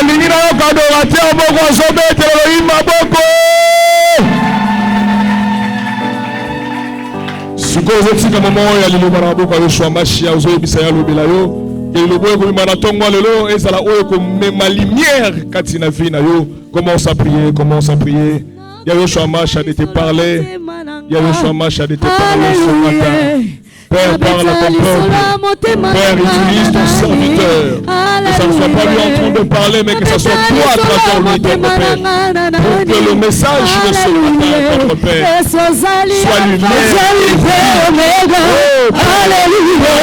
balingi na adorateur moko azobetela Elohim maboko. Sikoyo ozotika mama oyo aliloba na maboko ya Yoshua Mashia ozoyebisa ye alobela yo elobo ekomema na ntongo lelo ezala oyo ekomema lumière kati na vie na yo. Commence à prier, commence à prier. Il y a Yoshua Mashia de te parler. Il y a Yoshua Mashia de te parler ce matin. Père, parle à ton peuple. Père, utilise ton serviteur. Que ça ne soit pas lui en train de parler, mais que ça soit toi à travers lui, ton Père. Pour que le message de ce matin, notre Père, soit lumière. Alléluia.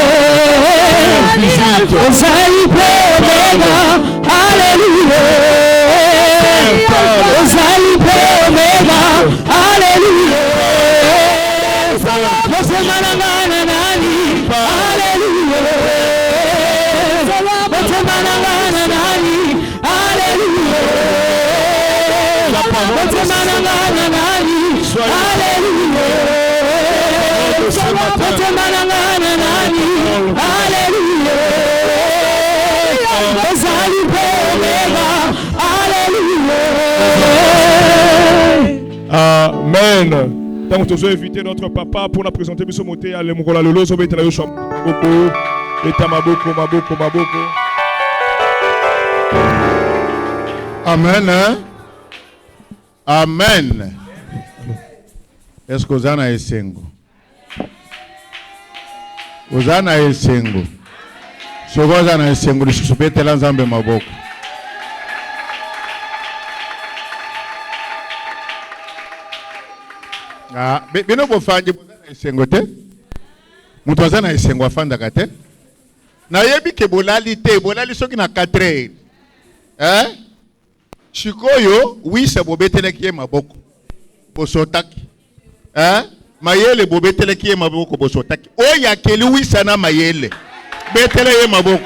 Amen. Donc, nous avons invité notre papa pour nous présenter M. Moté à l'Emokola Lolo. Nous avons été là, Maboko. Amen. Amen. Est-ce que vous en avez sengo? Vous en avez sengo? Si vous en avez sengo, vous pouvez te lancer Maboko. Ah, bino bofanje bozana esengo te. Mutu azana esengo afanda kate. Na yebi ke bolali te, bolali soki na 4 heures. Chikoyo, oui c'est bobetele ki maboko. Bosotaki. Mayele bobetele ki maboko bosotaki. Oya keli oui sana mayele. Betele ye maboko.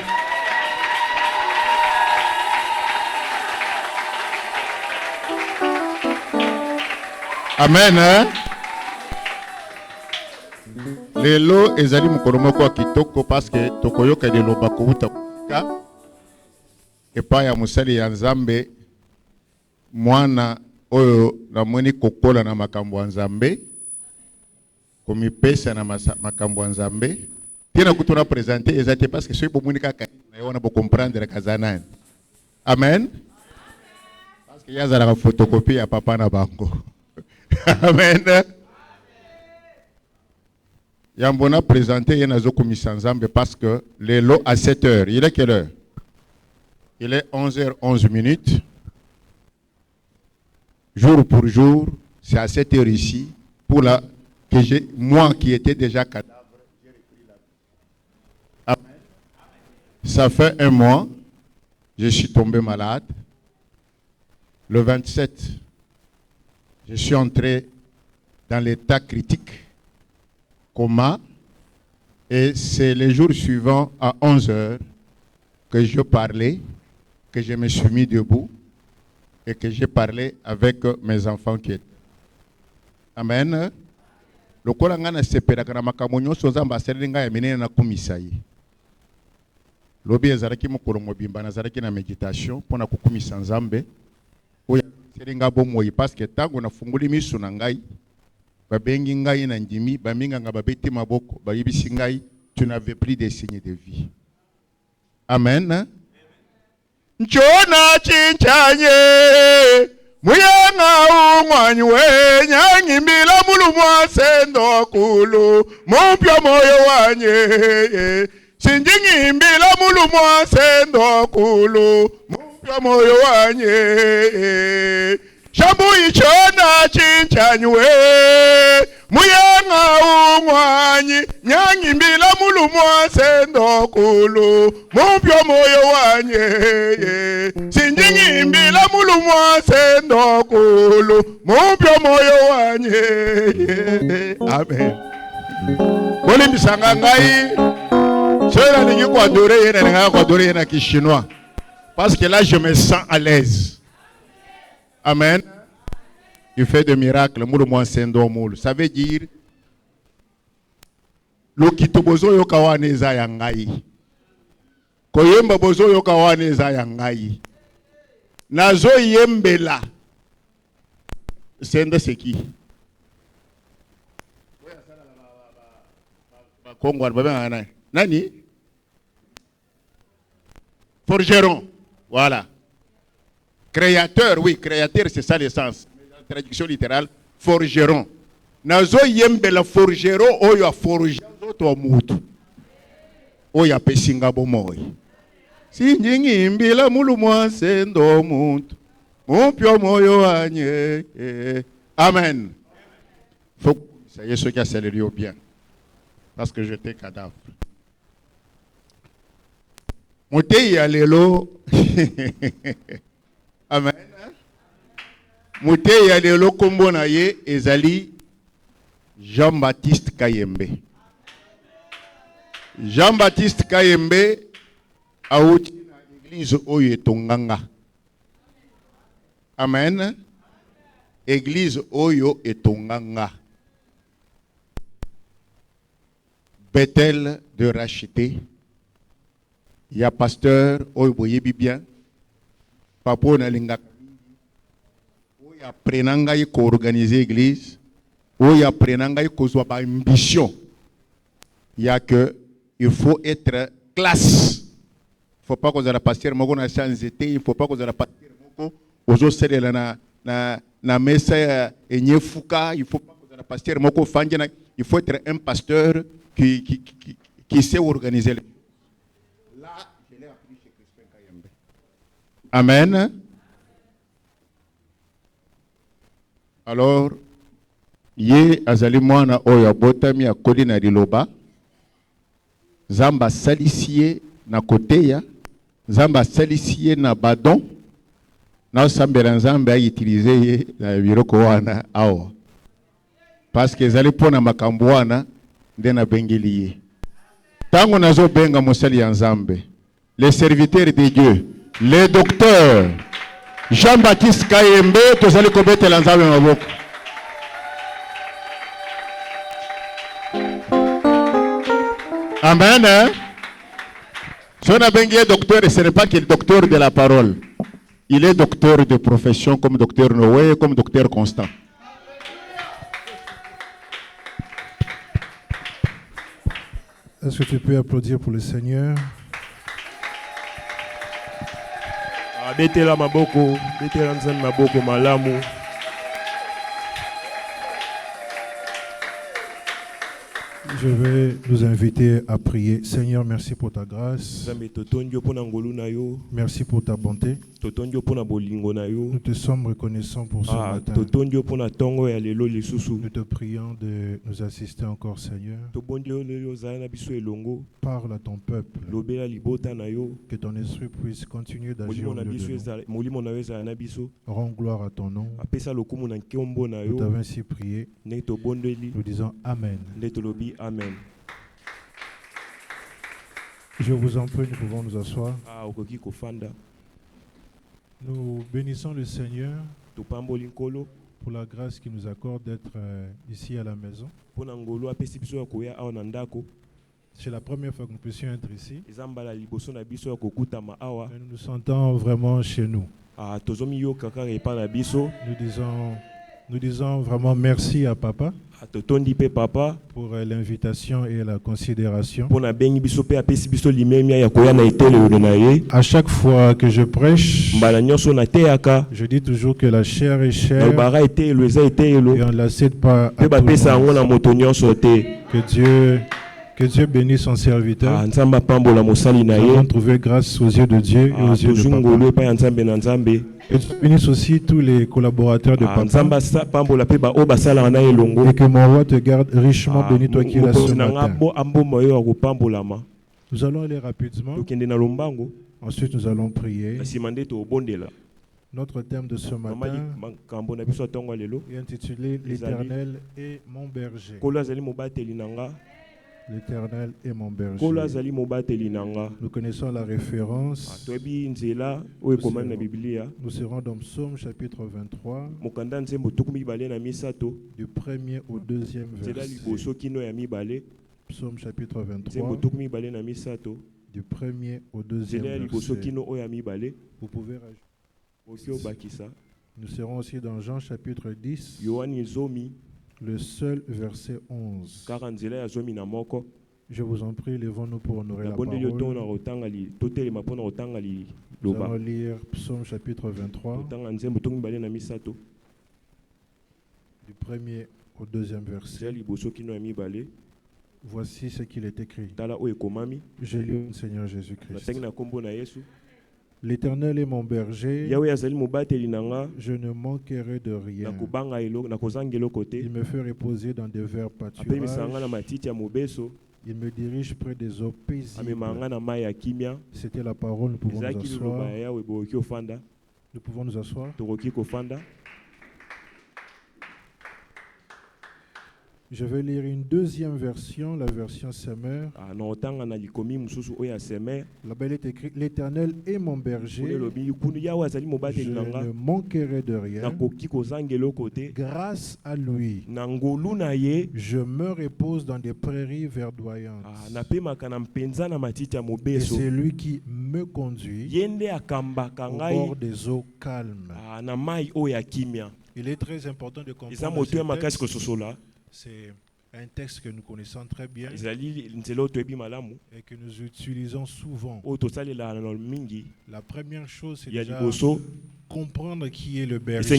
Amen. Lelo ezali mukolo moko ya kitoko parce que tokoyoka de lobako utaka epa ya musali ya Nzambe mwana oyo namoni kokola na makambo ya Nzambe komipesa na makambo ya Nzambe tena kutuna présenter ezate parce que soki bomoni kaka na yona bo comprendre kazana. Amen. Parce que yazala ka photocopie ya papa na bango. Amen. Yambona présenté Yenazo Komisanzambe parce que les lots à 7 heures. Il est quelle heure? Il est 11h11. Jour pour jour, c'est à 7 heures ici. Pour la que j'ai, moi qui étais déjà cadavre, j'ai repris la vie. Amen. Ça fait 1 mois, je suis tombé malade. Le 27, je suis entré dans l'état critique. Coma, et c'est les jours suivants à 11 heures que je parlais, que je me suis mis debout et que j'ai parlé avec mes enfants qui étaient. Amen. Le Kolangana sepera kana makamonyo sozamba selinga ya menene na kumisai. Lobi ezaraki mukolo mobimba na zaraki na méditation pona kukumisa Nzambe. Oya selinga bomoi parce que tango na funguli misu na ngai. Babengi ngai na ndimi baminga nga babeti maboko bayibisi ngai tu n'avais plus de signes de vie. Amen. Nchona chinchanye muyenga umwanywe nyangimbila mulumwa sendo kulu mupya moyo wanye sinjingimbila mulumwa sendo kulu mupya moyo wanye Shambu ichona chinchanywe muyenga umwanyi nyangi mbila mulumwa sendo kulu mupyo moyo wanye sinjingi mbila mulumwa sendo kulu mupyo moyo wanye. Amen. Boli misanga ngai cela ningi kwa adoré yena ninga kwa adoré yena ki chinois parce que là je me sens à l'aise. Amen. Il fait des miracles. Ça veut dire le kitobozo yokawane za yangai. Koyemba bozo yokawane za yangai. Nazo yembela. Sende c'est qui? Congo, Nani? Forgeron. Voilà. Créateur, oui, créateur, c'est ça l'essence. La traduction littérale, forgeron. Nazo yembela forgeron, oyo a forge to mutu. Oya pesinga bomoy. Si nyingi imbila mulu mwansendo muntu. Mumpyo moyo anye. Amen. Faut que ça y est, ceux qui a célébré bien. Parce que j'étais cadavre. Moutei yalelo. Amen. Moutei yalelo kombo na ye ezali Jean-Baptiste Kayembe. Jean-Baptiste Kayembe auti na église oyo etonganga. Amen. Église oyo etonganga. Bethel de racheter. Il y a pasteur oyo boyebi bien. Papo na linga. Oyo aprenanga yi ko organiser église. Oyo aprenanga yi ko zwa ba ambition. Il y a que il faut être classe. Il ne faut pas que la pasteur moko na chanzete, il ne faut pas que la pasteur moko ozo sele na mesa enyefuka, il ne faut pas que la pasteur moko fanje na, il faut être un pasteur qui sait organiser les choses. Là, je l'ai appris chez Crispin Kayembe. Amen. Alors, ye azali mwana oyo abotami akoli na liloba. Zamba salisie na koteya, Zamba salisie na badon, na sambela Nzambe a utilisé ye na biroko wana awa. Parce que zali pona makambo wana nde na bengeli ye. Tango nazo benga mosali ya Nzambe, les serviteurs de Dieu, les docteurs, Jean-Baptiste Kayembe, tozali kobetela Nzambe maboko. Amen. Si on a bengué docteur, ce n'est pas qu'il est docteur de la parole. Il est docteur de profession comme docteur Noé, comme docteur Constant. Est-ce que tu peux applaudir pour le Seigneur? Betela maboko, betela nzambe maboko malamu. Je vais nous inviter à prier. Seigneur, merci pour ta grâce. Merci pour ta bonté. Nous te sommes reconnaissants pour ce matin. Nous te prions de nous assister encore, Seigneur. Parle à ton peuple. Que ton esprit puisse continuer d'agir au milieu de nous. Rends gloire à ton nom. Nous t'avons ainsi prié. Nous disons Amen. Amen. Je vous en prie, nous pouvons nous asseoir. Nous bénissons le Seigneur pour la grâce qu'il nous accorde d'être ici à la maison. C'est la première fois que nous puissions être ici. Et nous nous sentons vraiment chez nous. Nous disons vraiment merci à Papa pour l'invitation et la considération. À chaque fois que je prêche, je dis toujours que la chair est chère et on ne la cède pas à tout le monde. Que Dieu bénisse son serviteur. Nous avons trouvé grâce aux yeux de Dieu et aux yeux de Papa. Que Dieu bénisse aussi tous les collaborateurs de Papa. Et que mon roi te garde richement béni, toi qui es là ce matin. Nous allons aller rapidement. Ensuite, nous allons prier. Notre thème de ce matin est intitulé « L'Éternel est mon berger ». L'Éternel est mon berger. Nous connaissons la référence. Nous serons dans Psaume chapitre 23, du premier au deuxième verset. Psaume chapitre 23, du premier au deuxième verset. Vous pouvez rajouter. Nous serons aussi dans Jean chapitre 10, le seul verset 11. Je vous en prie, levons-nous pour honorer la parole. Nous allons lire Psaume chapitre 23, du premier au deuxième verset. Voici ce qu'il est écrit. Je lis, Seigneur Jésus-Christ. L'Éternel est mon berger, je ne manquerai de rien. Il me fait reposer dans des verts pâturages. Il me dirige près des eaux paisibles. C'était la parole, nous pouvons nous asseoir. Nous pouvons nous asseoir. Je vais lire une deuxième version, la version Semeur. Là-bas, il est écrit: l'Éternel est mon berger, je ne manquerai de rien. Grâce à lui, je me repose dans des prairies verdoyantes. Et c'est lui qui me conduit au bord des eaux calmes. Il est très important de comprendre ce texte. C'est un texte que nous connaissons très bien et que nous utilisons souvent. La première chose, c'est déjà comprendre qui est le berger.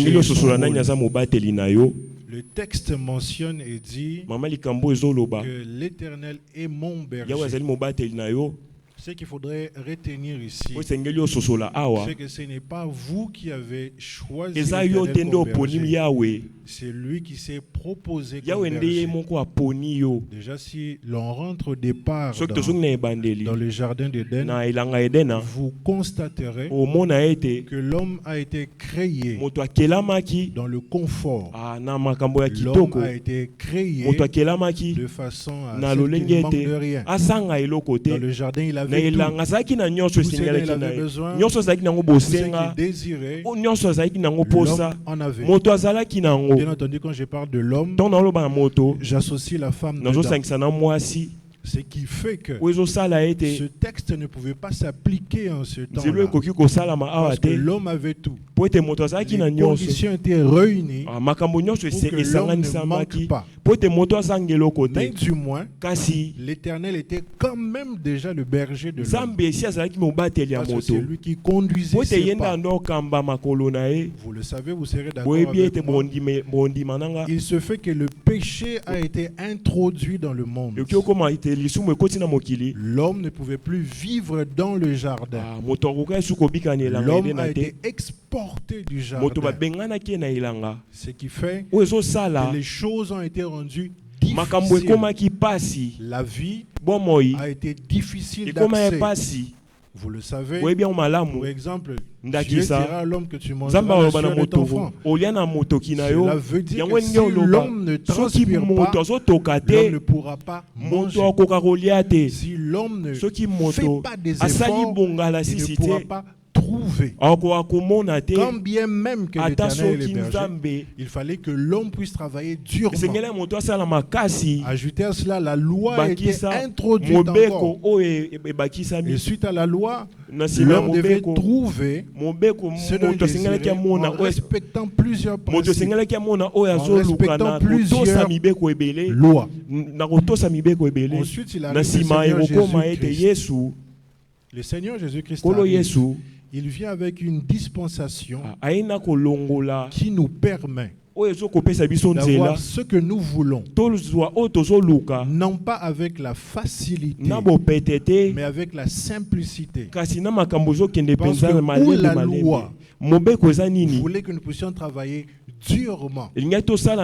Le texte mentionne et dit que l'Éternel est mon berger. Ce qu'il faudrait retenir ici, c'est que ce n'est pas vous qui avez choisi l'Éternel comme berger. C'est lui qui s'est proposé comme berger. Déjà, si l'on rentre au départ dans le jardin d'Éden, vous constaterez que l'homme a été créé dans le confort. L'homme a été créé de façon à ce qu'il ne manque de rien. Dans le jardin, il avait tout ce dont il avait besoin, tout ce qu'il désirait, l'homme en avait. Bien entendu, quand je parle de l'homme, j'associe la femme dedans. Ce qui fait que ce texte ne pouvait pas s'appliquer en ce temps-là. Parce que l'homme avait tout. Les conditions étaient réunies pour que l'homme ne manque pas. Mais du moins, l'Éternel était quand même déjà le berger de l'homme. Parce que c'est lui qui conduisait ses pas. Vous le savez, vous serez d'accord avec moi. Il se fait que le péché a été introduit dans le monde. L'homme ne pouvait plus vivre dans le jardin. L'homme a été exporté du jardin. Ce qui fait que les choses ont été rendues difficiles. La vie a été difficile d'accès. Vous le savez, par exemple, Dieu dira à l'homme que tu mangeras la chair de ton enfant. Cela veut dire que si l'homme ne transpire pas, l'homme ne pourra pas manger. Si l'homme ne fait pas des efforts, il ne pourra pas trouver. Quand bien même que l'Éternel est berger, il fallait que l'homme puisse travailler durement. Ajouter à cela, la loi a été introduite encore. Et suite à la loi, l'homme devait trouver ce dont il désirait en respectant plusieurs principes, en respectant plusieurs lois. Ensuite, il arrive le Seigneur Jésus-Christ arrive. Il vient avec une dispensation qui nous permet d'avoir ce que nous voulons, non pas avec la facilité, mais avec la simplicité. Parce que où la loi voulait que nous puissions travailler durement. Nous puissions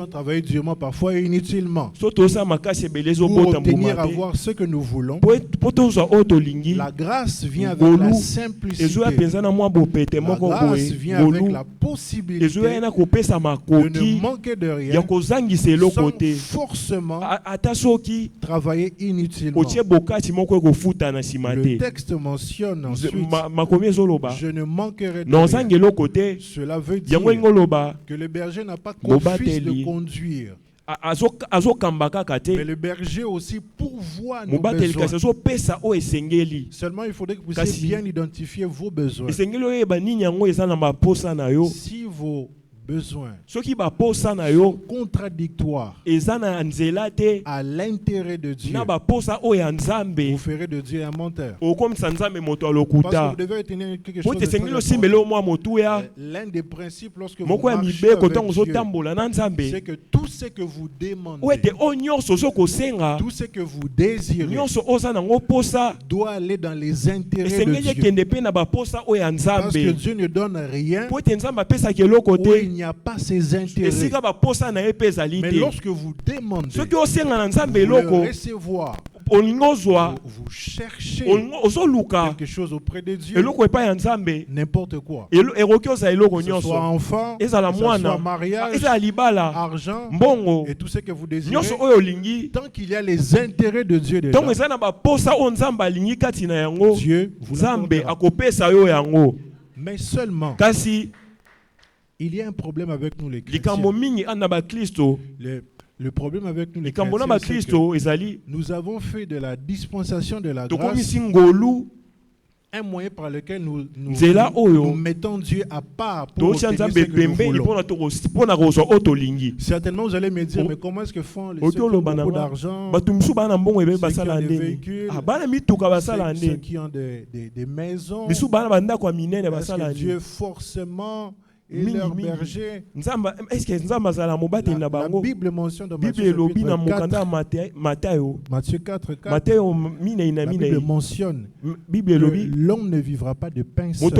travailler durement, parfois inutilement, pour obtenir avoir ce que nous voulons. La grâce vient avec la simplicité. La grâce vient avec la possibilité de ne manquer de rien sans forcément travailler inutilement. Le texte mentionne ensuite: je ne manquerai de rien. Cela veut dire que le berger n'a pas qu'office de conduire Mais le berger aussi pourvoit nos besoins. Seulement il faudrait que vous puissiez bien identifier vos besoins. Si vos besoins sont contradictoires à l'intérêt de Dieu, vous ferez de Dieu un menteur. Parce que vous devez retenir quelque chose de très important. L'un des principes lorsque vous marchez avec Dieu, c'est que tout ce que vous demandez, tout ce que vous désirez, doit aller dans les intérêts de Dieu. Parce que Dieu ne donne rien où il n'y a pas ses intérêts. Mais lorsque vous demandez, vous le recevoir, vous cherchez quelque chose auprès de Dieu, n'importe quoi, que ce soit enfant, que ce soit mariage, argent, et tout ce que vous désirez, tant qu'il y a les intérêts de Dieu dedans, Dieu vous l'accordera. Mais seulement, il y a un problème avec nous les chrétiens. Le problème avec nous les chrétiens, c'est que nous avons fait de la dispensation de la grâce un moyen par lequel nous mettons Dieu à part pour obtenir ce que nous voulons. Certainement vous allez me dire, mais comment est-ce que font ceux qui ont beaucoup d'argent, ceux qui ont des véhicules, ceux qui ont des maisons, est-ce que Dieu forcément et leur berger? La Bible mentionne dans Matthieu 4, la Bible mentionne que l'homme ne vivra pas de pain seulement,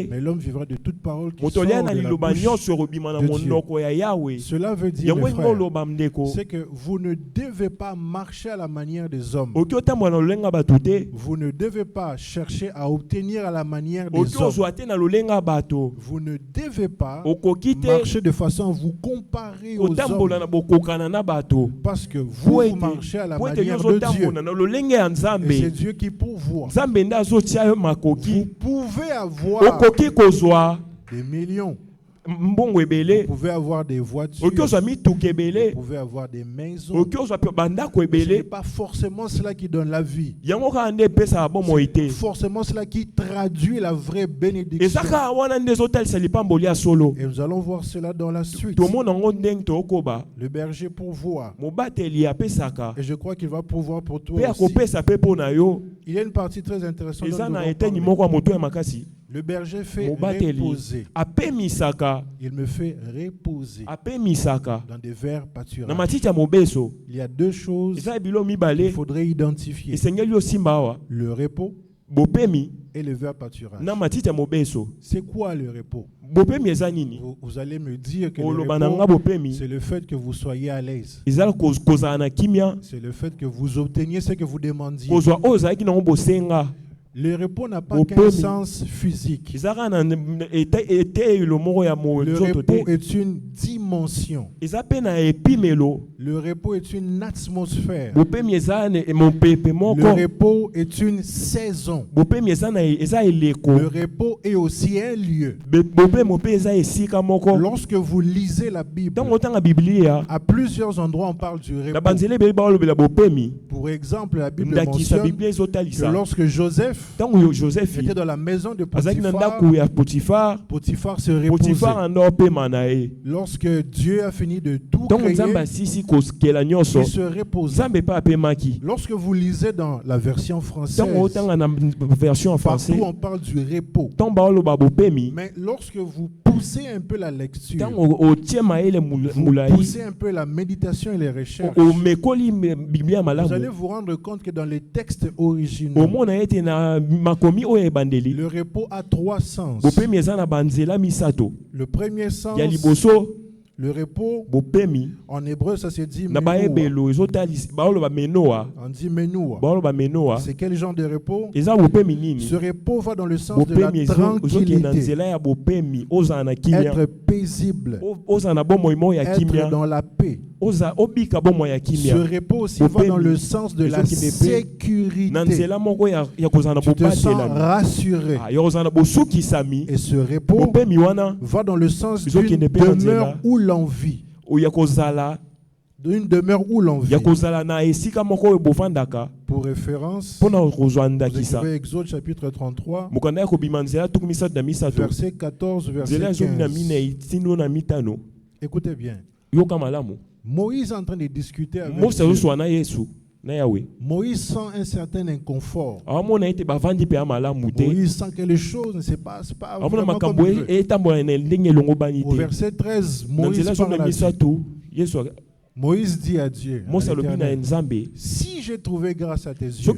mais l'homme vivra de toute parole qui sort de la bouche de Dieu. Cela veut dire, mes frères, c'est que vous ne devez pas marcher à la manière des hommes. Vous ne devez pas chercher à obtenir à la manière des hommes. Vous ne devez pas marcher de façon à vous comparer aux hommes. Parce que vous marchez à la manière de Dieu. Et c'est Dieu qui pourvoit. Vous pouvez avoir des millions. Vous pouvez avoir des voitures, vous pouvez avoir des maisons, mais ce n'est pas forcément cela qui donne la vie. C'est forcément cela qui traduit la vraie bénédiction. Et nous allons voir cela dans la suite. Le berger pourvoit. Et je crois qu'il va pourvoir pour toi aussi. Il y a une partie très intéressante dont le berger fait reposer. Il me fait reposer dans des verts pâturages. Il y a deux choses qu'il faudrait identifier: le repos et le vert pâturage. C'est quoi le repos? Vous allez me dire que le repos, c'est le fait que vous soyez à l'aise. C'est le fait que vous obteniez ce que vous demandiez. Le repos n'a pas qu'un sens physique. Le repos est une dimension. Le repos est une atmosphère. Le repos est une saison. Le repos est aussi un lieu. Lorsque vous lisez la Bible, à plusieurs endroits on parle du repos. Pour exemple, la Bible mentionne que lorsque Joseph était dans la maison de Potiphar, Potiphar se reposait. Lorsque Dieu a fini de tout créer, il se reposait. Lorsque vous lisez dans la version française, partout on parle du repos. Mais lorsque vous poussez un peu la lecture, vous poussez un peu la méditation et les recherches, vous allez vous rendre compte que dans les textes originaux, le repos a trois sens. Le premier sens, le repos, en hébreu ça se dit menoua. On dit menoua. C'est quel genre de repos? Ce repos va dans le sens de la tranquillité, être paisible, être dans la paix. Ce repos aussi va dans le sens de la sécurité. Tu te sens rassuré. Et ce repos va dans le sens d'une demeure où l'on vit. d'une demeure où l'on vit. Pour référence, vous écrivez Exode chapitre 33, verset 14, verset 15. Écoutez bien. Moïse est en train de discuter avec Dieu. Moïse sent un certain inconfort. Moïse sent que les choses ne se passent pas vraiment comme il veut. Au verset 13, Moïse parle à Dieu. Moïse dit à Dieu, si j'ai trouvé grâce à tes yeux,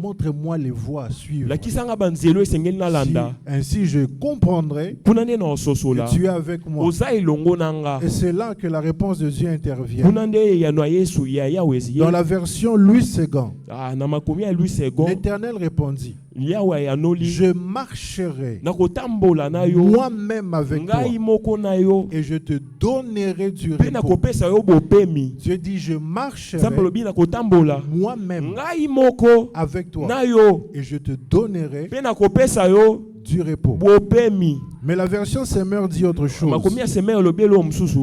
montre-moi les voies à suivre. Si, ainsi je comprendrai que tu es avec moi. Et c'est là que la réponse de Dieu intervient. Dans la version Louis II, l'Éternel répondit, je marcherai moi-même avec toi et je te donnerai du repos. Dieu dit, je marcherai moi-même avec toi et je te donnerai du repos. Mais la version Semeur dit autre chose.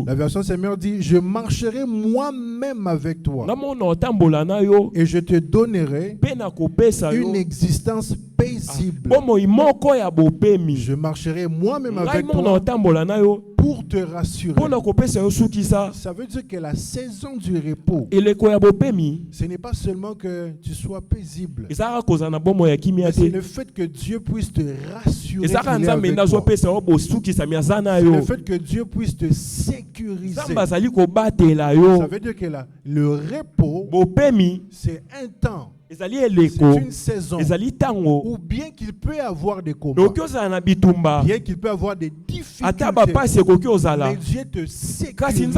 La version Semeur dit, je marcherai moi-même avec toi et je te donnerai une existence paisible. Je marcherai moi-même avec toi pour te rassurer. Ça veut dire que la saison du repos, ce n'est pas seulement que tu sois paisible, mais c'est le fait que Dieu puisse te rassurer. C'est le fait que Dieu puisse te sécuriser. Ça veut dire que le repos, c'est un temps. C'est une saison ou bien qu'il peut y avoir des combats, bien qu'il peut y avoir des difficultés, mais Dieu te sécurise,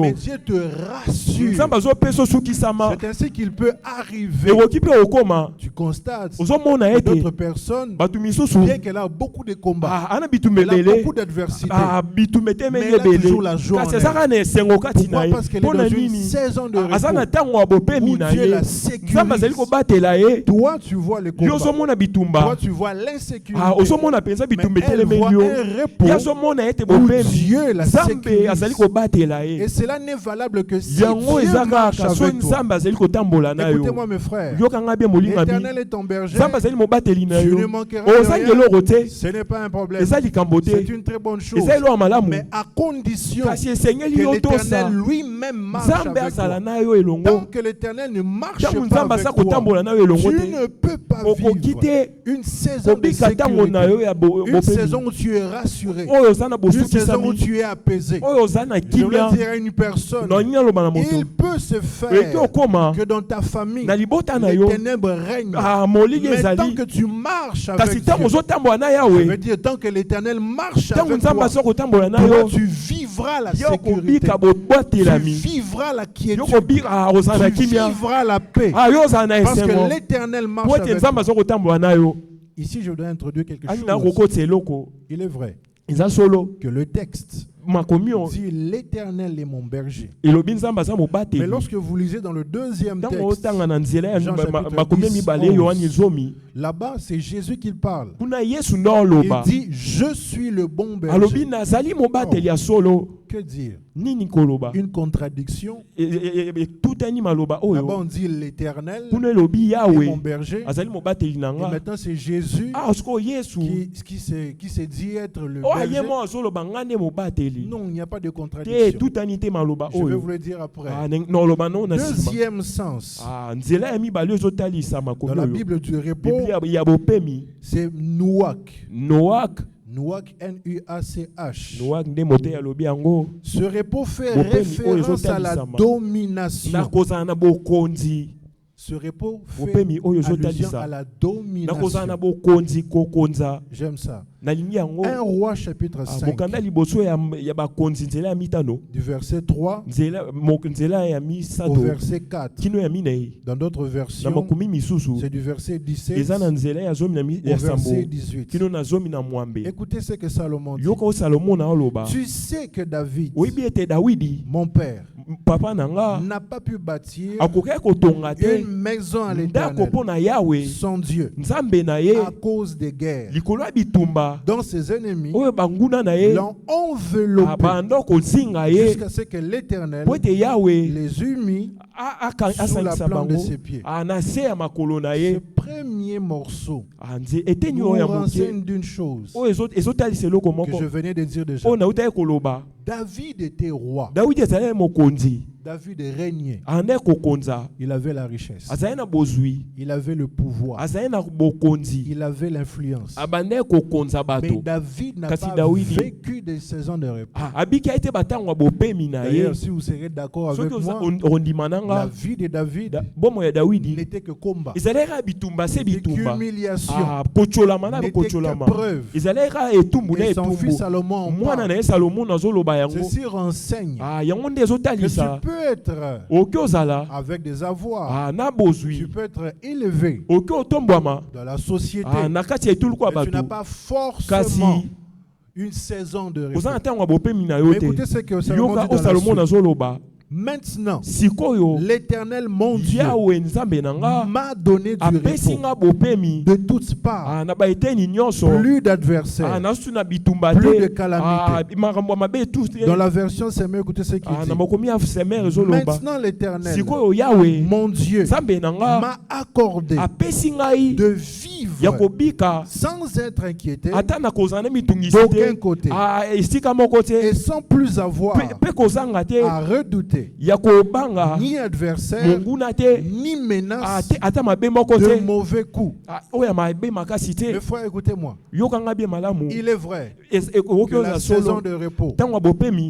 mais Dieu te rassure. C'est ainsi qu'il peut arriver. Tu constates que d'autres personnes, bien qu'elle a beaucoup de combats, elle a beaucoup d'adversité, mais elle a toujours la joie en elle. Pourquoi? Parce qu'elle est dans une saison de repos où Dieu la sécurise. Toi, tu vois le combat. Toi, tu vois l'insécurité. Mais elle voit un repos où Dieu la sécurise. Et cela n'est valable que si Dieu marche avec toi. Écoutez-moi, mes frères. L'Éternel est ton berger. Tu ne manqueras de rien. Ce n'est pas un problème. C'est une très bonne chose. Mais à condition que l'Éternel lui-même marche avec toi. Tant que l'Éternel ne marche pas avec toi, tu ne peux pas vivre une saison de sécurité, une saison où tu es rassuré, une saison où tu es apaisé. Je voulais dire à une personne, il peut se faire que dans ta famille, les ténèbres règnent, mais tant que tu marches avec Dieu, ça veut dire tant que l'Éternel marche avec toi, tu vivras la sécurité, tu vivras la quiétude, tu vivras la paix. Parce que l'Éternel marche avec toi. Ici, je voudrais introduire quelque chose. Il est vrai que le texte dit l'Éternel est mon berger. Mais lorsque vous lisez dans le deuxième texte, Jean chapitre 10, là-bas, c'est Jésus qui parle. Il dit, je suis le bon berger. Oh, que dire? Une contradiction. Là-bas, on dit l'Éternel est mon berger. Et maintenant, c'est Jésus qui s'est dit être le berger. Non, il n'y a pas de contradiction. Je vais vous le dire après. Deuxième sens. Dans la Bible du repos, c'est Nouak. Nouak, N-U-A-C-H. Ce repos fait référence à la domination. Ce repos fait allusion à la domination. J'aime ça. 1 Roi chapitre 5 du verset 3 au verset 4. Dans d'autres versions, c'est du verset 17 au verset 18. Écoutez ce que Salomon dit. Tu sais que David, mon père, n'a pas pu bâtir une maison à l'Éternel, son Dieu, à cause des guerres. Donc ses ennemis l'ont enveloppé jusqu'à ce que l'Éternel les eût mis sous la plante de ses pieds. Ce premier morceau nous renseigne d'une chose que je venais de dire déjà. David était roi. David régnait. Il avait la richesse. Il avait le pouvoir. Il avait l'influence. Mais David n'a pas vécu des saisons de repos. D'ailleurs, si vous serez d'accord avec moi, la vie de David n'était que combat, n'était qu'humiliation, n'était que preuve. Et son fils Salomon en parle. Ceci renseigne que tu peux être avec des avoirs, tu peux être élevé dans la société, mais tu n'as pas forcément une saison de repos. Mais écoutez ce que Salomon dit dans la suite. Maintenant, l'Éternel, mon Dieu, m'a donné du repos de toutes parts, plus d'adversaires, plus de calamités. Dans la version Semeur, écoutez ce qu'il dit. Maintenant, l'Éternel, mon Dieu, m'a accordé de vivre sans être inquiété d'aucun côté et sans plus avoir à redouter ni adversaire, ni menace de mauvais coups. Mes frères, écoutez-moi. Il est vrai que la saison de repos,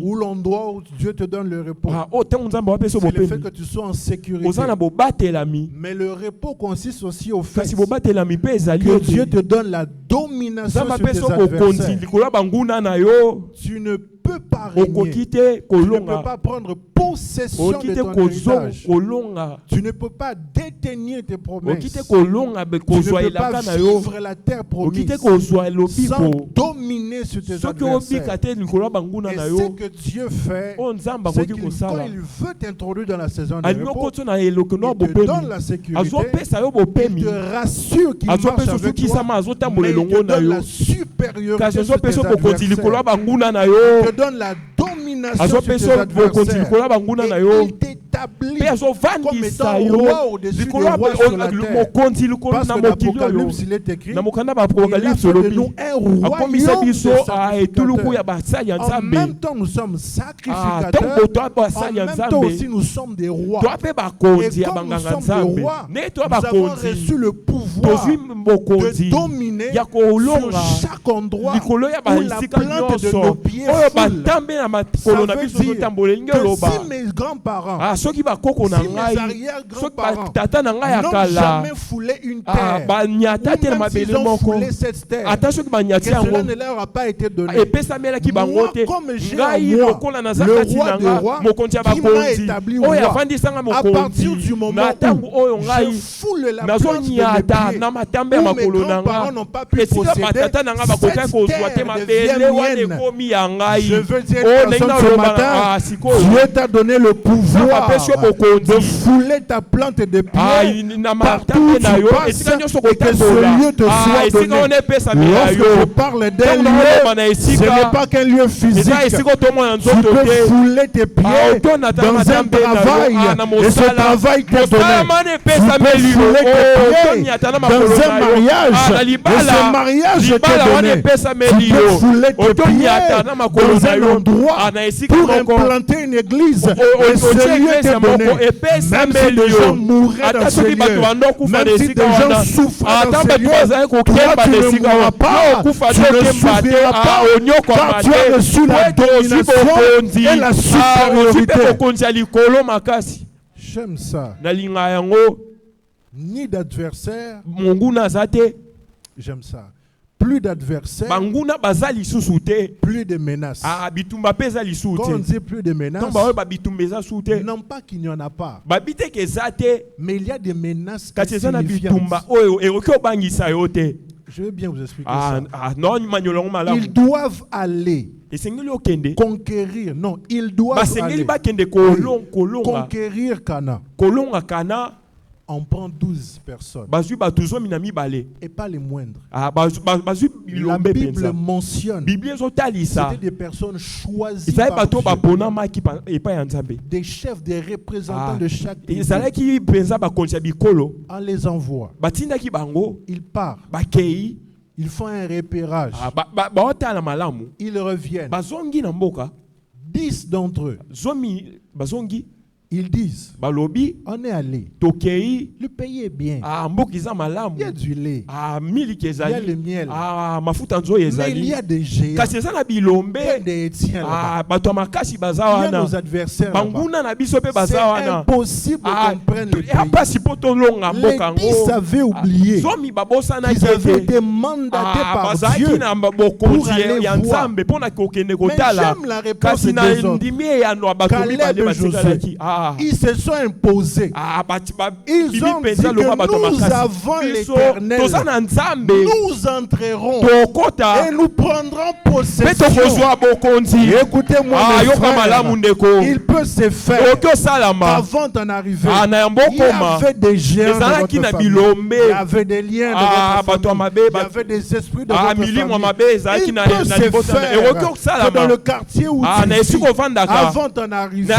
où l'endroit où Dieu te donne le repos, c'est le fait que tu sois en sécurité. Mais le repos consiste aussi au fait que Dieu te donne la domination sur tes adversaires. Tu ne peux pas régner. Tu ne peux pas prendre possession de ton héritage. Tu ne peux pas détenir tes promesses. Tu ne peux pas vivre la terre promise sans dominer sur tes adversaires. Et ce que Dieu fait, c'est qu'il, quand il veut t'introduire dans la saison de repos, il te donne la sécurité, il te rassure qu'il marche avec toi, mais il te donne la supériorité sur tes adversaires. Il te donne la domination sur tes adversaires. Et il t'établit comme étant roi au-dessus des rois sur la terre. Parce que l'Apocalypse, il est écrit, il a fait de nous un royaume de sacrificateurs. En même temps, nous sommes sacrificateurs. En même temps aussi, nous sommes des rois. Et comme nous sommes des rois, nous avons reçu le pouvoir de dominer sur chaque endroit où la plante de nos pieds foule. Ça veut dire que si mes grands-parents, si mes arrière-grands-parents n'ont jamais foulé une terre, ou même s'ils ont foulé cette terre, que cela ne leur a pas été donné. Moi, comme j'ai en moi le roi des rois qui m'a établi roi, à partir du moment où je foule la plante de mes pieds, où mes grands-parents n'ont pas pu posséder, cette terre devient mienne. Je veux dire ce matin, Dieu t'a donné le pouvoir de fouler ta plante de pied partout où tu passes et que ce lieu te soit donné. Lorsque je parle d'un lieu, ce n'est pas qu'un lieu physique. Tu peux fouler tes pieds dans un travail et ce travail t'est donné. Tu peux fouler tes pieds dans un mariage et ce mariage t'est donné. Tu peux fouler tes pieds dans un endroit pour implanter une église et ce lieu t'est donné. Même si des gens mourraient dans ce lieu, même si des gens souffrent dans ce lieu, toi tu ne mourras pas, tu ne souffriras pas, car tu as reçu la domination et la supériorité. J'aime ça. Ni d'adversaire. J'aime ça. Plus d'adversaires, plus de menaces. Quand on dit plus de menaces, non pas qu'il n'y en a pas, mais il y a des menaces insignifiantes. Je vais bien vous expliquer ça. Ils doivent aller conquérir. Non, ils doivent aller conquérir Cana. On prend 12 personnes. Et pas les moindres. La Bible mentionne. C'était des personnes choisies par Dieu. Des chefs, des représentants de chaque pays. On les envoie. Ils partent. Ils font un repérage. Ils reviennent. 10 d'entre eux. Ils disent, on est allé. Le pays est bien. Il y a du lait. Il y a le miel. Mais il y a des géants. Il y a des Étiens là-bas. Il y a nos adversaires là-bas. C'est impossible qu'on prenne le pays. Les 10 avaient oublié qu'ils avaient été mandatés par Dieu pour aller voir. Mais j'aime la réponse des autres. Caleb et Josué. Ils se sont imposés. Ils ont dit que nous avons l'Éternel. Nous entrerons et nous prendrons possession. Écoutez-moi, mes frères, il peut se faire avant d'en arriver. Il y avait des géants dans votre famille. Il y avait des liens dans votre famille. Il y avait des esprits dans votre famille. Il peut se faire que dans le quartier où tu vis, avant d'en arriver, il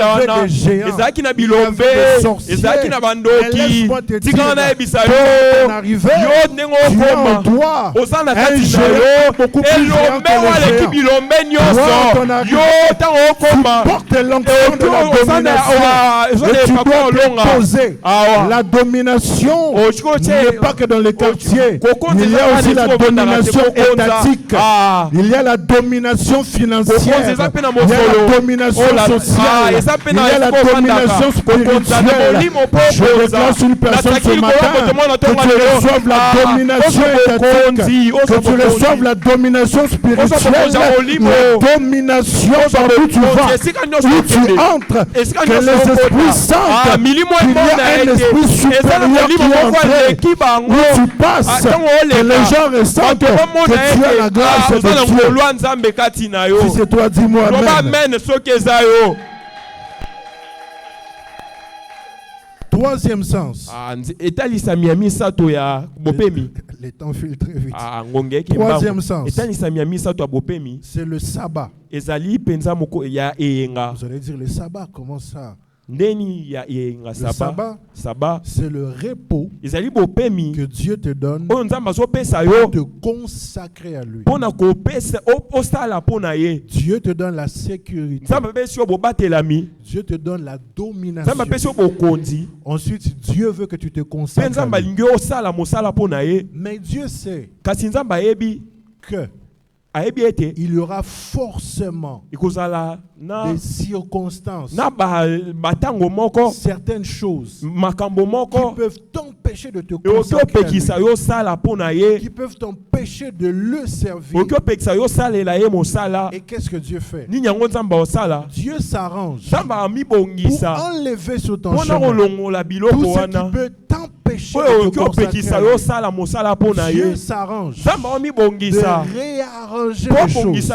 y avait des géants, il y avait des sorciers. Laisse-moi te dire, quand on arrivait, tu es en toi un géant beaucoup plus grand que les géants. Quand on arrive, tu portes l'onction de la domination. Et tu dois t'imposer. La domination n'est pas que dans les quartiers. Il y a aussi la domination étatique. Il y a la domination financière. Il y a la domination sociale. Il y a la domination spirituelle. Je déclare sur une personne ce matin que tu reçoives la domination étatique, que tu reçoives la domination spirituelle, la domination par où tu vas, où tu entres, que les esprits sentent qu'il y a un esprit supérieur qui est entré, où tu passes, que les gens ressentent que tu as la grâce de Dieu. Si c'est toi, dis-moi amen. Troisième sens. Le temps file très vite. Troisième sens. C'est le sabbat. Vous allez dire le sabbat, comment ça? Le sabbat, c'est le repos que Dieu te donne pour te consacrer à lui. Dieu te donne la sécurité. Dieu te donne la domination. Ensuite, Dieu veut que tu te consacres à lui. Mais Dieu sait que il y aura forcément des circonstances, certaines choses qui peuvent t'empêcher de te consacrer à lui, qui peuvent t'empêcher de le servir. Et qu'est-ce que Dieu fait? Dieu s'arrange pour enlever sur ton chemin tout ce qui peut t'empêcher de te consacrer à lui. Dieu s'arrange de réarranger les choses,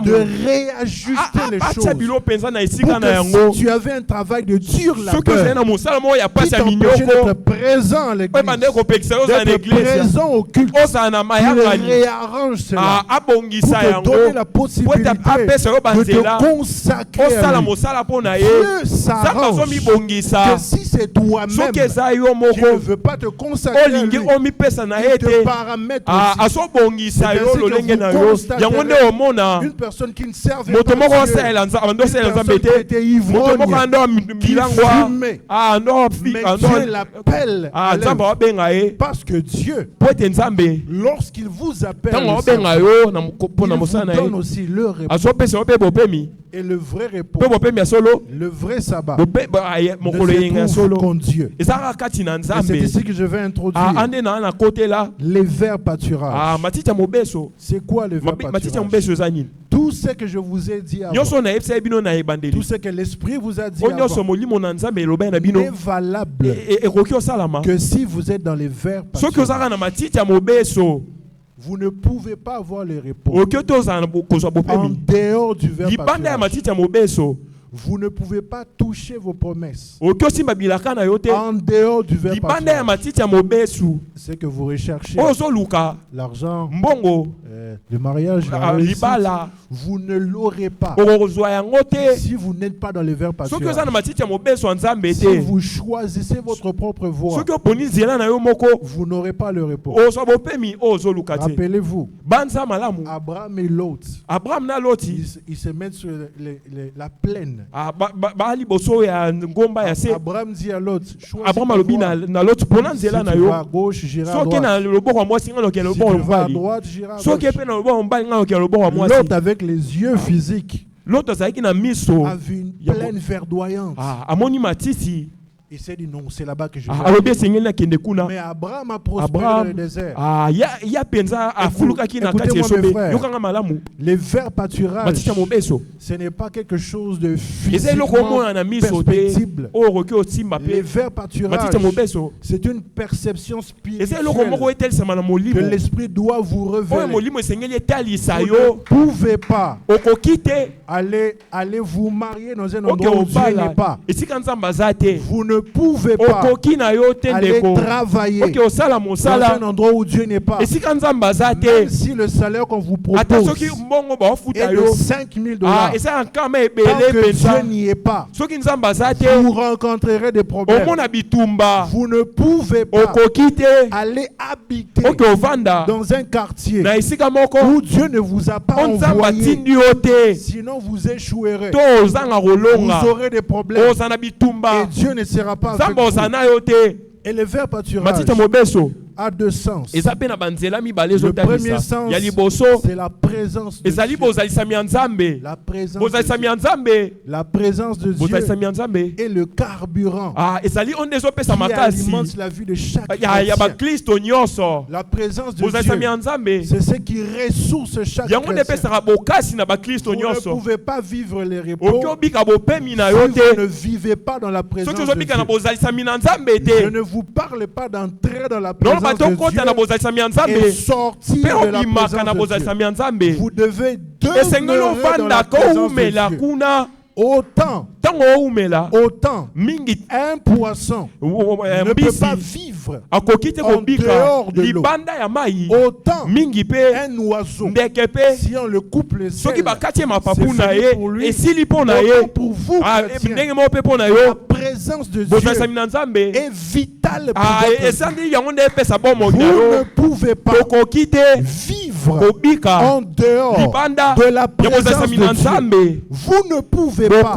de réajuster les choses. Pour que si tu avais un travail de dur labeur qui t'empêchait d'être présent à l'église, d'être présent au culte, il réarrange cela pour te donner la possibilité de te consacrer à lui. Dieu s'arrange que si c'est toi-même qui ne veux pas te consacrer à lui, il te paramètre aussi. Une personne qui ne servait pas Dieu, une personne qui était ivrogne, qui fumait, mais Dieu l'appelle à l'œuvre. Parce que Dieu, lorsqu'il vous appelle, il vous donne aussi le repos. Et le vrai repos, le vrai sabbat, ne se trouve qu'en Dieu. Et c'est ici que je vais introduire les vers pâturages. C'est quoi les vers pâturages? Tout ce que je vous ai dit avant, tout ce que l'Esprit vous a dit avant, n'est valable que si vous êtes dans les vers pâturages. Vous ne pouvez pas avoir le repos en dehors du verbe pâturage. Vous ne pouvez pas toucher vos promesses. En dehors du verbe pâturage. C'est que vous recherchez l'argent, le mariage, la réussite. Vous ne l'aurez pas si vous n'êtes pas dans le verbe pâturage. Si vous choisissez votre propre voie, vous n'aurez pas le repos. Rappelez-vous, Abraham et Lot, ils se mettent sur la plaine. Abraham dit à Lot, choisis ta voie. Si tu vas à gauche, j'irai à droite. Si tu vas à droite, j'irai à gauche. Lot, avec les yeux physiques, a vu une plaine verdoyante. Il s'est dit non, c'est là-bas que je vais. Mais Abraham a prospéré dans le désert. Écoutez-moi mes frères, les verbes pâturage, ce n'est pas quelque chose de physiquement perspectible. Les verbes pâturage, c'est une perception spirituelle que l'esprit doit vous révéler. Vous ne pouvez pas aller vous marier dans un endroit où Dieu n'est pas. Vous ne pouvez pas aller travailler dans un endroit où Dieu n'est pas. Même si le salaire qu'on vous propose est de 5 000 $, tant que Dieu n'y est pas, vous rencontrerez des problèmes. Vous ne pouvez pas aller habiter dans un quartier où Dieu ne vous a pas envoyé. Sinon vous échouerez. Vous aurez des problèmes. Et Dieu ne sera pas avec vous. Et le verbe pâturage a deux sens. Le premier sens, c'est la présence de Dieu. La présence de Dieu est le carburant qui alimente la vie de chaque chrétien. La présence de Dieu, c'est ce qui ressource chaque chrétien. Vous ne pouvez pas vivre les repos si vous ne vivez pas dans la présence de Dieu. Je ne vous parle pas d'entrer dans la présence de Dieu et sortir de la présence de Dieu. Vous devez demeurer dans la présence de Dieu. Autant un poisson ne peut pas vivre en dehors de l'eau. Autant un oiseau, si on le coupe le ciel, c'est fini pour lui. Autant pour vous, chrétiens, la présence de Dieu est vitale pour votre vie. Vous ne pouvez pas vivre en dehors de la présence de Dieu. Vous ne pouvez pas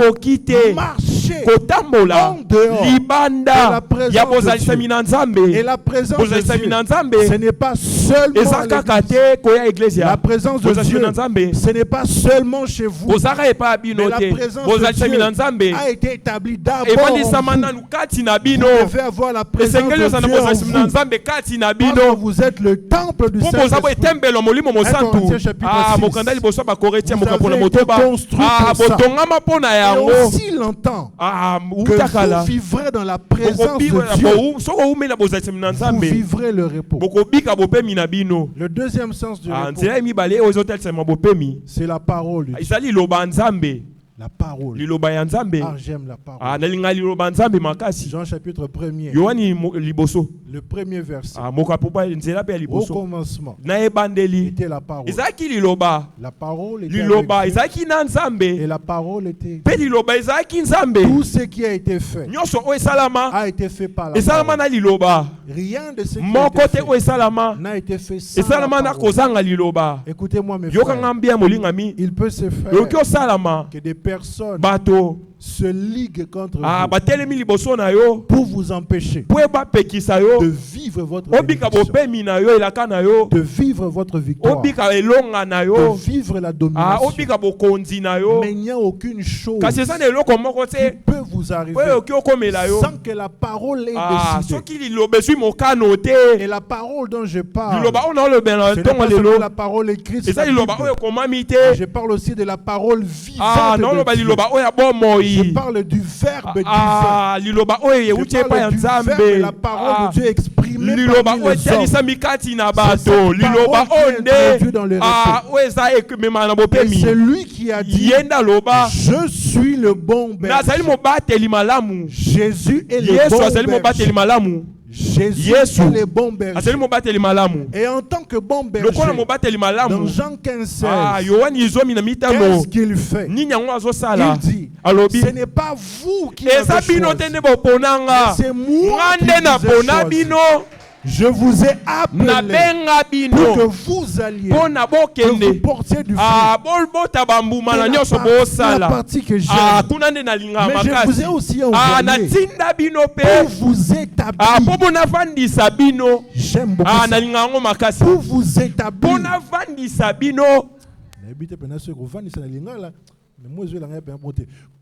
marcher en dehors de la présence de Dieu. Et la présence de Dieu, ce n'est pas seulement l'église. La présence de Dieu, ce n'est pas seulement chez vous. Mais la présence de Dieu a été établie d'abord en vous. Vous devez avoir la présence de Dieu en vous. Parce que vous êtes le temple du Saint-Esprit. 1 Corinthiens chapitre 6. Vous avez été construit pour ça. Et aussi longtemps que vous vivrez dans la présence de Dieu, vous vivrez le repos. Le deuxième sens du repos, c'est la parole de Dieu. La parole. J'aime la parole. Jean chapitre 1er. Le premier verset. Au commencement était la parole. La parole était avec Dieu. Et la parole était. Tout ce qui a été fait a été fait par la parole. Rien de ce qui a été fait n'a été fait sans la parole. Écoutez-moi mes frères. Il peut se faire que des personnes se liguent contre vous pour vous empêcher de vivre votre bénédiction, de vivre votre victoire, de vivre la domination. Mais il n'y a aucune chose qui peut vous arriver sans que la parole ait décidé. Et la parole dont je parle, ce n'est pas seulement la parole écrite, je parle aussi de la parole vivante de Dieu. Je parle du verbe divin. Je parle du verbe, la parole de Dieu exprimée parmi les hommes. Cette parole qui est introduite dans le récit. Et c'est lui qui a dit, je suis le bon berger. Jésus est le bon berger. Jésus est le bon berger. Et en tant que bon berger, dans Jean 15:16, qu'est-ce qu'il fait? Il dit, ce n'est pas vous qui m'avez choisi, c'est moi qui vous ai choisi. Je vous ai appelé pour que vous alliez, que vous portiez du fruit. La partie que j'aime. Mais je vous ai aussi envoyé pour vous établir. J'aime beaucoup ça. Pour vous établir.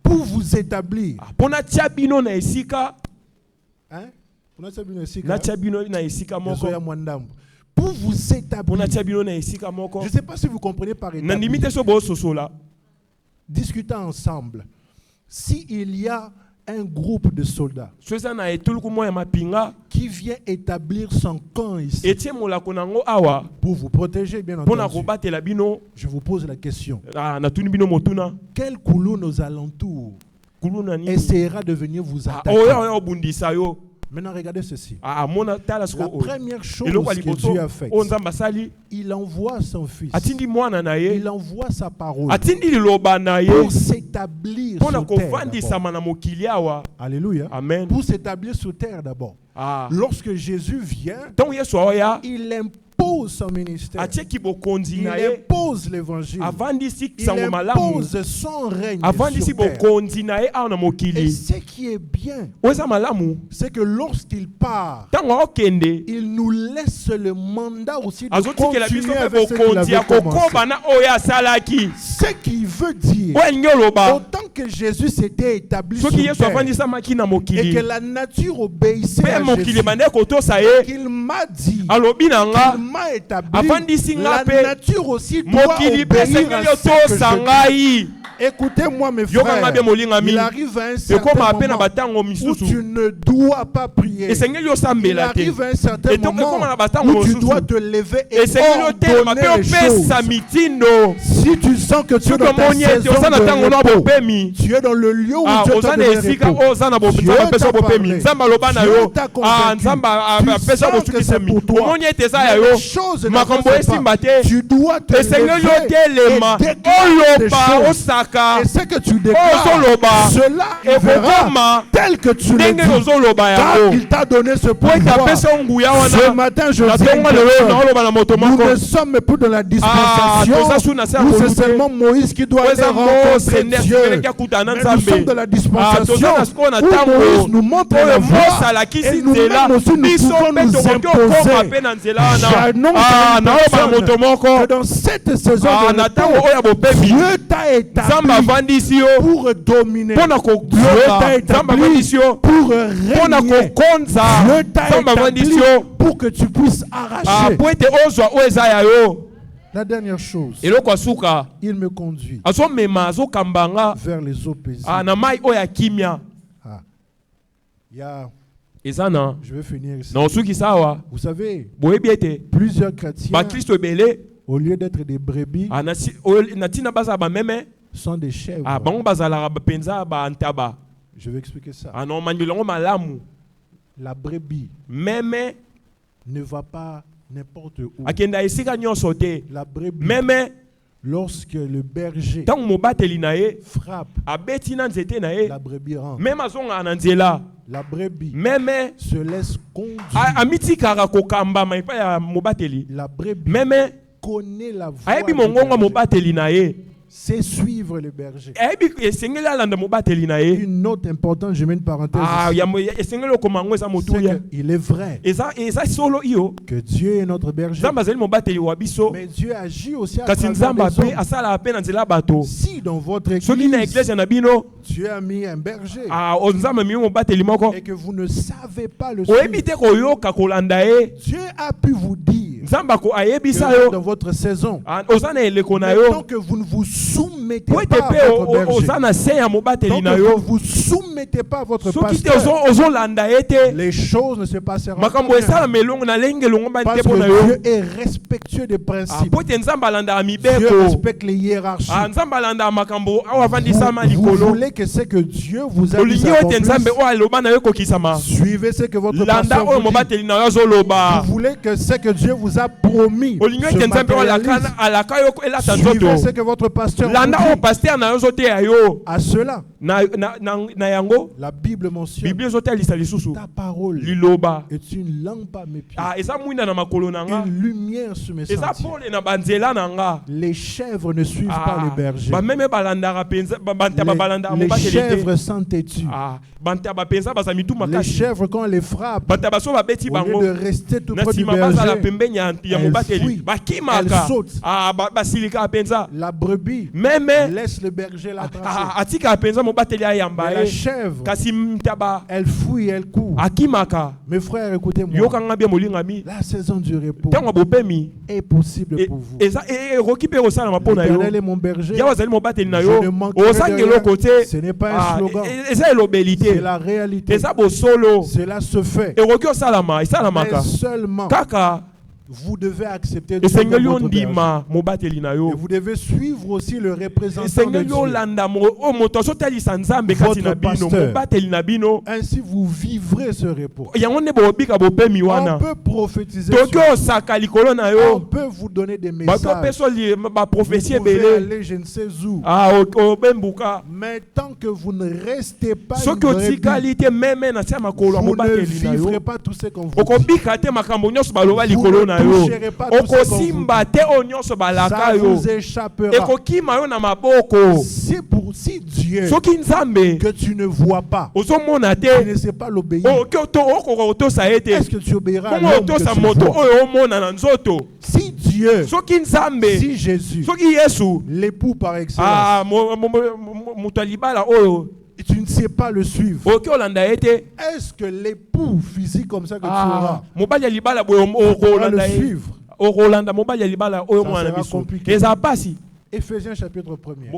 Pour vous établir. Hein? Pour vous établir. Je ne sais pas si vous comprenez par établir. Discutons ensemble. S'il y a un groupe de soldats qui vient établir son camp ici pour vous protéger, bien entendu, je vous pose la question. Quel coulou nos alentours essaiera de venir vous attaquer? Maintenant, regardez ceci. La première chose que Dieu a faite, il envoie son Fils. Il envoie sa parole pour s'établir sur terre. Alléluia. Amen. Pour s'établir sur terre d'abord. Lorsque Jésus vient, il impose son ministère. Il impose l'évangile. Il impose son règne sur terre. Et ce qui est bien, c'est que lorsqu'il part, il nous laisse le mandat aussi de continuer avec ce qu'il avait commencé. Ce qui veut dire, autant que Jésus s'était établi sur terre et que la nature obéissait à Jésus, qu'il m'a dit, qu'il m'a établi, la nature aussi doit obéir à ce que je dis. Écoutez-moi mes frères, il arrive à un certain moment où tu ne dois pas prier. Il arrive à un certain moment où tu dois te lever et ordonner les choses. Si tu sens que tu es dans ta saison de repos, tu es dans le lieu où Dieu t'a donné repos, Dieu t'a parlé, Dieu t'a convaincu, tu sens que c'est pour toi, mais les choses ne se pas. Tu dois te lever et déclarer des choses. Et ce que tu déclares, cela verra tel que tu le dis. Car il t'a donné ce pouvoir. Ce matin, je dis, nous ne sommes plus dans la dispensation où c'est seulement Moïse qui doit aller rencontrer Dieu. Mais nous sommes dans la dispensation où Moïse nous montre la voie et nous-mêmes aussi nous pouvons nous imposer. J'annonce que dans cette saison de repos, Dieu t'a établi pour dominer. Dieu t'a établi pour régner. Dieu t'a établi pour que tu puisses arracher. La dernière chose, il me conduit vers les eaux paisibles. Je vais finir ici. Vous savez, plusieurs chrétiens, au lieu d'être des brebis, sont des chèvres. Je vais expliquer ça. La brebis ne va pas n'importe où. La brebis, lorsque le berger frappe, la brebis rentre. La brebis se laisse conduire. La brebis connaît la voie du berger. C'est suivre le berger. Une note importante, je mets une parenthèse ici. Il est vrai que Dieu est notre berger, mais Dieu agit aussi à travers les hommes. Si dans votre église, Dieu a mis un berger et que vous ne savez pas le suivre, Dieu a pu vous dire que dans votre saison, tant que vous ne vous soumettez pas à votre berger, tant que vous ne vous soumettez pas à votre pasteur, les choses ne se passeront pas bien. Parce que Dieu est respectueux des principes. Dieu respecte les hiérarchies. Vous voulez que ce que Dieu vous a dit s'accomplisse. Suivez ce que votre pasteur vous dit. Vous voulez que ce que Dieu vous a promis se matérialise. Suivez ce que votre pasteur vous dit. À cela, la Bible mentionne ta parole est une lampe à mes pieds, une lumière sur mes sentiers. Les chèvres ne suivent pas les bergers. Les chèvres sont têtues. Les chèvres, quand on les frappe, au lieu de rester tout près du berger, elles fuient, elles sautent. La brebis laisse le berger l'attraper. Mais la chèvre, elle fuit, elle court. Mes frères, écoutez-moi. La saison du repos est possible pour vous. L'Éternel est mon berger. Je ne manquerai de rien. Ce n'est pas un slogan. C'est la réalité. Cela se fait. Mais seulement vous devez accepter de suivre votre berger. Et vous devez suivre aussi le représentant de Dieu, votre pasteur. Ainsi vous vivrez ce repos. On peut prophétiser sur vous. On peut vous donner des messages. Vous pouvez aller je ne sais où. Mais tant que vous ne restez pas une brebis, vous ne vivrez pas tout ce qu'on vous dit. Vous ne toucherez pas tout ce qu'on vous dit. Ça vous échappera. Si Dieu que tu ne vois pas, tu ne sais pas l'obéir, est-ce que tu obéiras à l'homme que tu vois? Si Dieu, si Jésus, l'époux par excellence, et tu ne sais pas le suivre, est-ce que l'époux physique comme ça que tu auras pourra le suivre? Ça sera compliqué. Éphésiens chapitre 1er.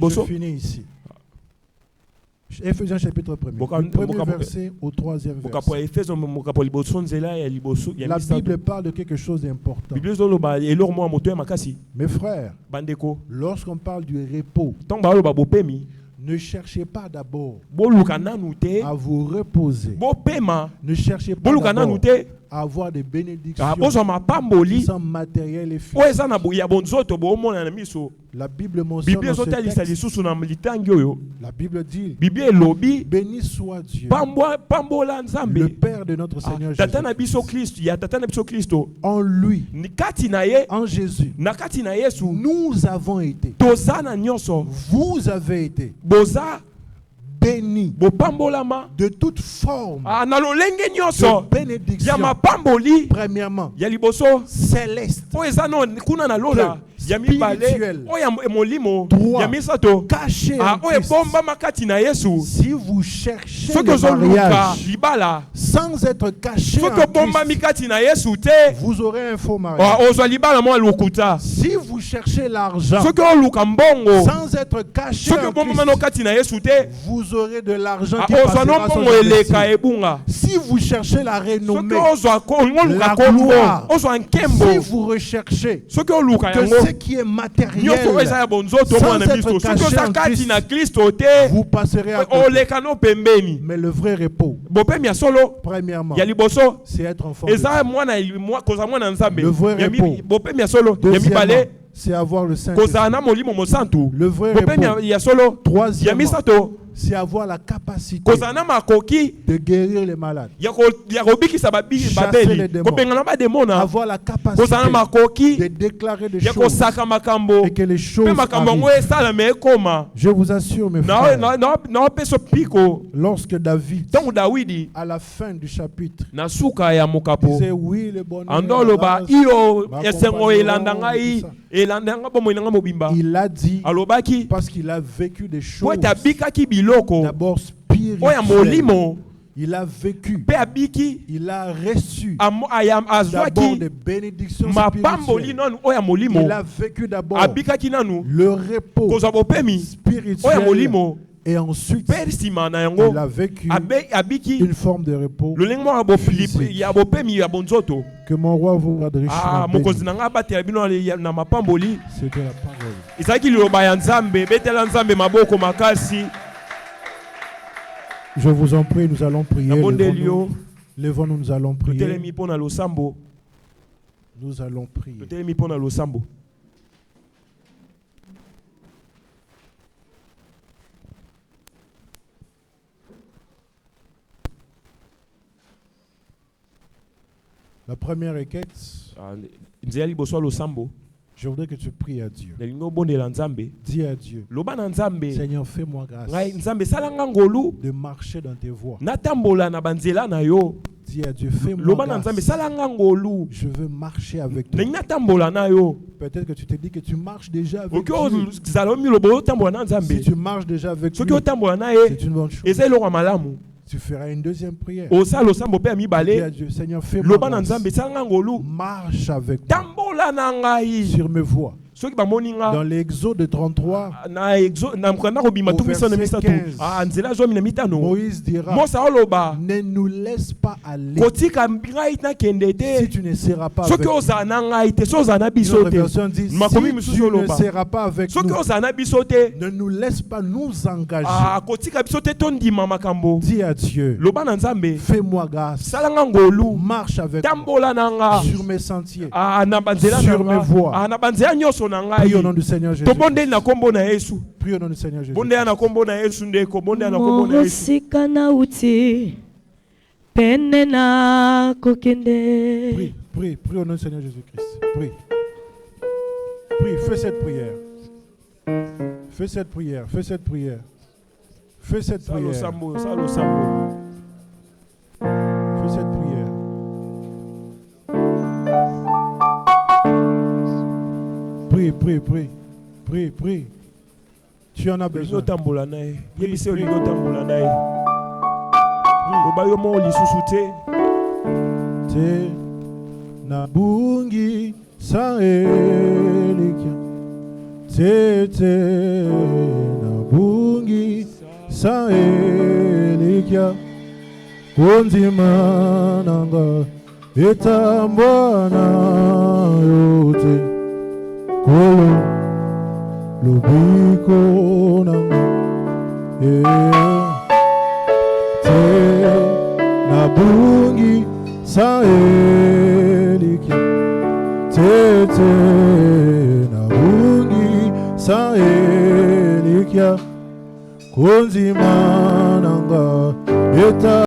Je finis ici. Éphésiens chapitre 1er. Le premier verset au troisième verset. La Bible parle de quelque chose d'important. Mes frères, lorsqu'on parle du repos, ne cherchez pas d'abord à vous reposer. Ne cherchez pas d'abord à avoir des bénédictions qui sont matérielles et physiques. La Bible mentionne dans ce texte, la Bible dit, béni soit Dieu, le Père de notre Seigneur Jésus. En lui, en Jésus, nous avons été, vous avez été béni de toute forme de bénédiction, premièrement céleste, spirituel, caché en Christ. Si vous cherchez le mariage sans être caché en Christ, vous aurez un faux mariage. Si vous cherchez l'argent sans être caché en Christ, vous aurez de l'argent qui passera sans investir. Si vous cherchez la renommée, la gloire, si vous recherchez que ce qui est matériel sans être caché en Christ, vous passerez à côté. Mais le vrai repos, premièrement, c'est être enfant de Dieu. Le vrai repos, deuxièmement, c'est avoir le Saint-Esprit. Le vrai repos, troisièmement, c'est avoir la capacité de guérir les malades, chasser les démons, avoir la capacité de déclarer des choses et que les choses arrivent. Je vous assure, mes frères, lorsque David, à la fin du chapitre, disait oui, le bonheur, il a dit parce qu'il a vécu des choses d'abord spirituelles Il a vécu. Il a reçu d'abord des bénédictions spirituelles. Il a vécu d'abord le repos spirituel. Et ensuite, il a vécu une forme de repos physique. Que mon roi vous garde richement béni. C'était la parole. Je vous en prie, nous allons prier. Levons-nous, nous allons prier. Nous allons prier. La première requête, je voudrais que tu pries à Dieu. Dis à Dieu, Seigneur, fais-moi grâce de marcher dans tes voies. Dis à Dieu, fais-moi grâce. Je veux marcher avec toi. Peut-être que tu te dis que tu marches déjà avec Dieu. Si tu marches déjà avec lui, c'est une bonne chose. Tu feras une deuxième prière. Dis à Dieu, Seigneur, fais-moi grâce. Marche avec moi sur mes voies. Dans l'Exode 33, au verset 15, Moïse dira, ne nous laisse pas aller si tu ne seras pas avec nous. Notre version dit, si tu ne seras pas avec nous, ne nous laisse pas nous engager. Dis à Dieu, fais-moi grâce, marche avec moi sur mes sentiers, sur mes voies. Prie au nom du Seigneur Jésus. Prie au nom du Seigneur Jésus. Prie au nom du Seigneur Jésus-Christ. Prie, fais cette prière. Fais cette prière. Fais cette prière. Fais cette prière. Fais cette prière. Prie. Tu en as besoin. Te nabungi saelikia. Te nabungi saelikia. Konzima nanga etambwana yote. Kolo lobiko nanga te nabungi saelikia te nabungi saelikia konzima nanga eta